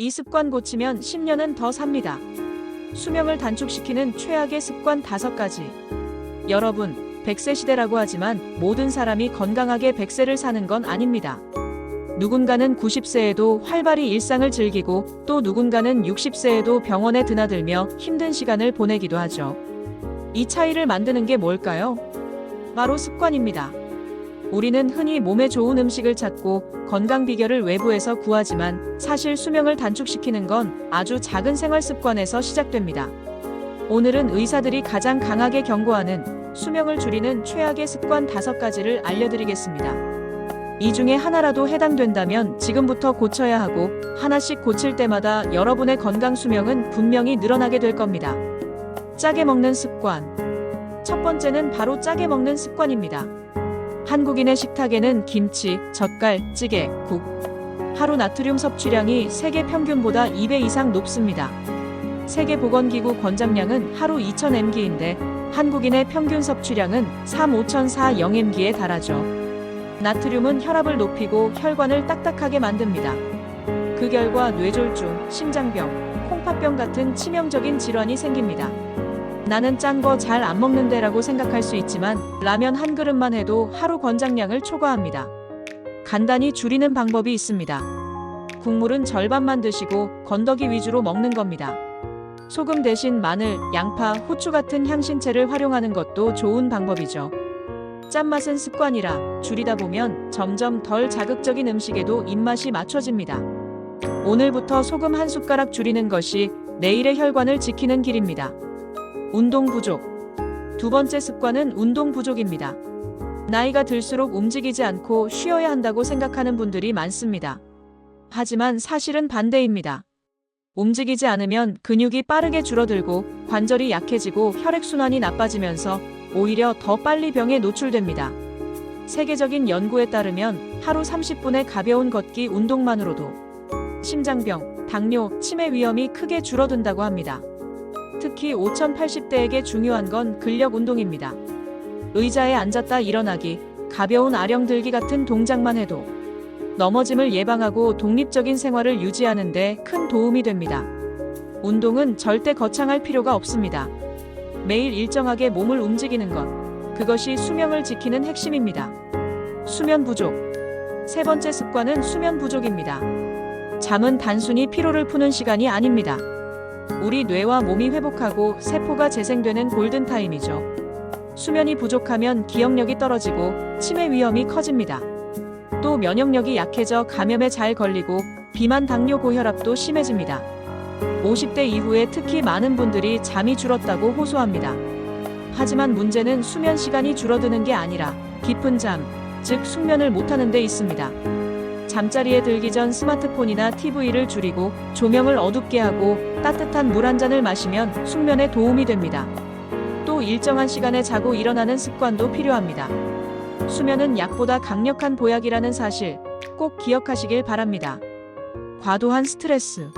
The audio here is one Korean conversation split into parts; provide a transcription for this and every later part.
이 습관 고치면 10년은 더 삽니다. 수명을 단축시키는 최악의 습관 5가지. 여러분, 100세 시대라고 하지만 모든 사람이 건강하게 100세를 사는 건 아닙니다. 누군가는 90세에도 활발히 일상을 즐기고 또 누군가는 60세에도 병원에 드나들며 힘든 시간을 보내기도 하죠. 이 차이를 만드는 게 뭘까요? 바로 습관입니다. 우리는 흔히 몸에 좋은 음식을 찾고 건강 비결을 외부에서 구하지만 사실 수명을 단축시키는 건 아주 작은 생활 습관에서 시작됩니다. 오늘은 의사들이 가장 강하게 경고하는 수명을 줄이는 최악의 습관 5가지를 알려드리겠습니다. 이 중에 하나라도 해당된다면 지금부터 고쳐야 하고 하나씩 고칠 때마다 여러분의 건강 수명은 분명히 늘어나게 될 겁니다. 짜게 먹는 습관. 첫 번째는 바로 짜게 먹는 습관입니다. 한국인의 식탁에는 김치, 젓갈, 찌개, 국. 하루 나트륨 섭취량이 세계 평균보다 2배 이상 높습니다. 세계보건기구 권장량은 하루 2000mg인데 한국인의 평균 섭취량은 35,400mg에 달하죠. 나트륨은 혈압을 높이고 혈관을 딱딱하게 만듭니다. 그 결과 뇌졸중, 심장병, 콩팥병 같은 치명적인 질환이 생깁니다. 나는 짠 거 잘 안 먹는데 라고 생각할 수 있지만 라면 한 그릇만 해도 하루 권장량을 초과합니다. 간단히 줄이는 방법이 있습니다. 국물은 절반만 드시고 건더기 위주로 먹는 겁니다. 소금 대신 마늘, 양파, 후추 같은 향신채를 활용하는 것도 좋은 방법이죠. 짠맛은 습관이라 줄이다 보면 점점 덜 자극적인 음식에도 입맛이 맞춰집니다. 오늘부터 소금 한 숟가락 줄이는 것이 내일의 혈관을 지키는 길입니다. 운동 부족. 두 번째 습관은 운동 부족입니다. 나이가 들수록 움직이지 않고 쉬어야 한다고 생각하는 분들이 많습니다. 하지만 사실은 반대입니다. 움직이지 않으면 근육이 빠르게 줄어들고 관절이 약해지고 혈액순환이 나빠지면서 오히려 더 빨리 병에 노출됩니다. 세계적인 연구에 따르면 하루 30분의 가벼운 걷기 운동만으로도 심장병, 당뇨, 치매 위험이 크게 줄어든다고 합니다. 특히 5080대에게 중요한 건 근력 운동입니다. 의자에 앉았다 일어나기, 가벼운 아령 들기 같은 동작만 해도 넘어짐을 예방하고 독립적인 생활을 유지하는 데 큰 도움이 됩니다. 운동은 절대 거창할 필요가 없습니다. 매일 일정하게 몸을 움직이는 것, 그것이 수명을 지키는 핵심입니다. 수면 부족. 세 번째 습관은 수면 부족입니다. 잠은 단순히 피로를 푸는 시간이 아닙니다. 우리 뇌와 몸이 회복하고 세포가 재생되는 골든타임이죠. 수면이 부족하면 기억력이 떨어지고 치매 위험이 커집니다. 또 면역력이 약해져 감염에 잘 걸리고 비만, 당뇨, 고혈압도 심해집니다. 50대 이후에 특히 많은 분들이 잠이 줄었다고 호소합니다. 하지만 문제는 수면 시간이 줄어드는 게 아니라 깊은 잠, 즉 숙면을 못하는 데 있습니다. 잠자리에 들기 전 스마트폰이나 TV를 줄이고 조명을 어둡게 하고 따뜻한 물 한 잔을 마시면 숙면에 도움이 됩니다. 또 일정한 시간에 자고 일어나는 습관도 필요합니다. 수면은 약보다 강력한 보약이라는 사실 꼭 기억하시길 바랍니다. 과도한 스트레스.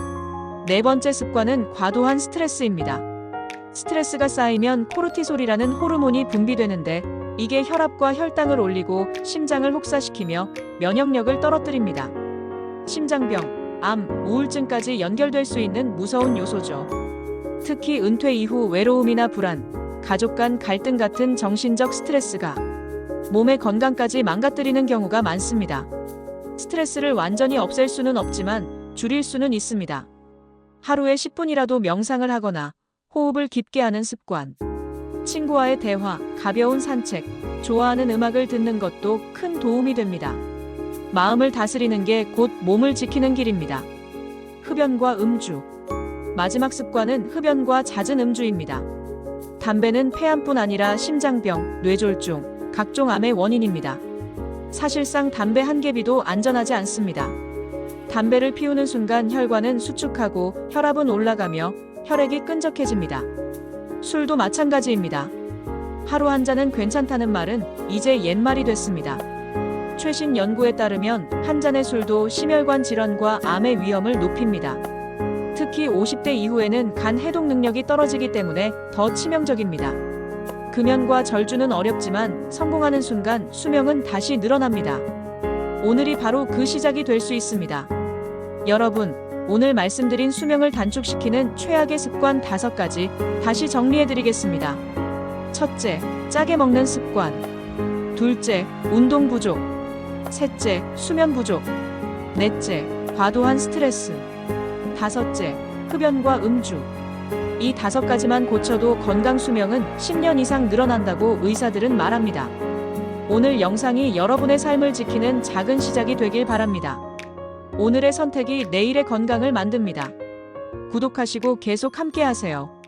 네 번째 습관은 과도한 스트레스입니다. 스트레스가 쌓이면 코르티솔이라는 호르몬이 분비되는데 이게 혈압과 혈당을 올리고 심장을 혹사시키며 면역력을 떨어뜨립니다. 심장병, 암, 우울증까지 연결될 수 있는 무서운 요소죠. 특히 은퇴 이후 외로움이나 불안, 가족 간 갈등 같은 정신적 스트레스가 몸의 건강까지 망가뜨리는 경우가 많습니다. 스트레스를 완전히 없앨 수는 없지만 줄일 수는 있습니다. 하루에 10분이라도 명상을 하거나 호흡을 깊게 하는 습관, 친구와의 대화, 가벼운 산책, 좋아하는 음악을 듣는 것도 큰 도움이 됩니다. 마음을 다스리는 게 곧 몸을 지키는 길입니다. 흡연과 음주. 마지막 습관은 흡연과 잦은 음주입니다. 담배는 폐암뿐 아니라 심장병, 뇌졸중, 각종 암의 원인입니다. 사실상 담배 한 개비도 안전하지 않습니다. 담배를 피우는 순간 혈관은 수축하고 혈압은 올라가며 혈액이 끈적해집니다. 술도 마찬가지입니다. 하루 한 잔은 괜찮다는 말은 이제 옛말이 됐습니다. 최신 연구에 따르면 한 잔의 술도 심혈관 질환과 암의 위험을 높입니다. 특히 50대 이후에는 간 해독 능력이 떨어지기 때문에 더 치명적입니다. 금연과 절주는 어렵지만 성공하는 순간 수명은 다시 늘어납니다. 오늘이 바로 그 시작이 될 수 있습니다. 여러분, 오늘 말씀드린 수명을 단축시키는 최악의 습관 5가지 다시 정리해드리겠습니다. 첫째, 짜게 먹는 습관. 둘째, 운동 부족. 셋째, 수면 부족. 넷째, 과도한 스트레스. 다섯째, 흡연과 음주. 이 5가지만 고쳐도 건강 수명은 10년 이상 늘어난다고 의사들은 말합니다. 오늘 영상이 여러분의 삶을 지키는 작은 시작이 되길 바랍니다. 오늘의 선택이 내일의 건강을 만듭니다. 구독하시고 계속 함께 하세요.